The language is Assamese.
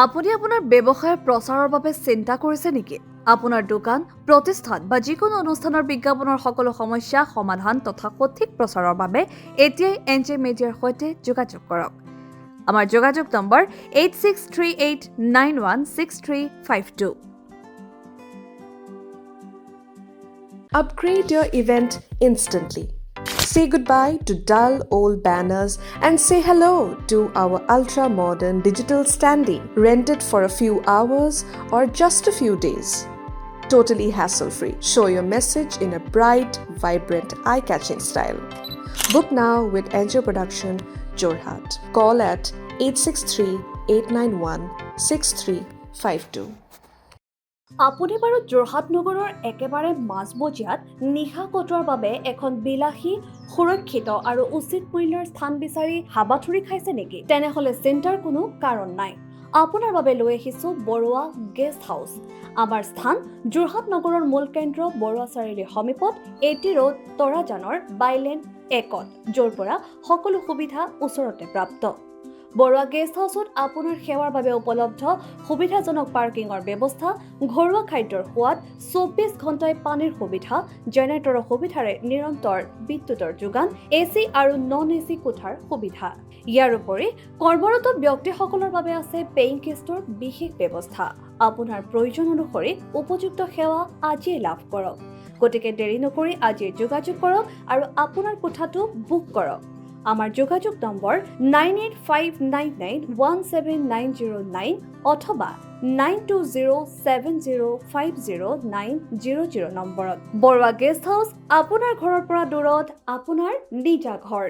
আপুনি আপোনাৰ ব্যৱসায়ৰ প্ৰচাৰৰ বাবে চিন্তা কৰিছে নেকি? আপোনাৰ দোকান, প্ৰতিষ্ঠান বা যিকোনো অনুষ্ঠানৰ বিজ্ঞাপনৰ সকলো সমস্যা সমাধান তথা সঠিক প্ৰচাৰৰ বাবে এতিয়াই এনজে মিডিয়াৰ সৈতে যোগাযোগ কৰক। আমাৰ যোগাযোগ number 8638916352। Upgrade your event instantly. Say goodbye to dull old banners and say hello to our ultra-modern digital standee, rented for a few hours or just a few days. Totally hassle-free. Show your message in a bright, vibrant, eye-catching style. Book now with Angel Production, Jorhat. Call at 863-891-6352. আপুনি বাৰু যোৰহাট নগৰৰ একেবাৰে মাজমজিয়াত নিশা কটোৱাৰ বাবে এখন বিলাসী, সুৰক্ষিত আৰু উচিত মূল্যৰ স্থান বিচাৰি হাবাথুৰি খাইছে নেকি? তেনেহলে চিন্তাৰ কোনো কাৰণ নাই। আপোনাৰ বাবে লৈ আহিছো বৰুৱা গেষ্ট হাউচ। আমাৰ স্থান যোৰহাট নগৰৰ মূল কেন্দ্ৰ বৰুৱা চাৰিআলিৰ সমীপত 80 ৰোড তৰাজানৰ বাইলেন 1ত, য'ৰ পৰা সকলো সুবিধা ওচৰতে প্ৰাপ্ত। বৰুৱা গেষ্ট হাউচত আপোনাৰ সেৱাৰ বাবে উপলব্ধ সুবিধাজনক পাৰ্কিঙৰ ব্যৱস্থা, ঘৰুৱা খাদ্যৰ সোৱাদ, 24 ঘণ্টাই পানীৰ সুবিধা, জেনেৰেটৰৰ সুবিধাৰে নিৰন্তৰ বিদ্যুতৰ যোগান, এচি আৰু নন এচি কোঠাৰ সুবিধা। ইয়াৰ উপৰি কৰ্মৰত ব্যক্তিসকলৰ বাবে আছে পেইং গেষ্টৰ বিশেষ ব্যৱস্থা। আপোনাৰ প্ৰয়োজন অনুসৰি উপযুক্ত সেৱা আজিয়ে লাভ কৰক। গতিকে দেৰি নকৰি আজিয়ে যোগাযোগ কৰক আৰু আপোনাৰ কোঠাটো বুক কৰক। আমাৰ যোগাযোগ নম্বৰ 9859917909 অথবা 9207050900 নম্বৰত। বৰুৱা গেষ্ট হাউচ, আপোনাৰ ঘৰৰ পৰা দূৰত আপোনাৰ নিজা ঘৰ।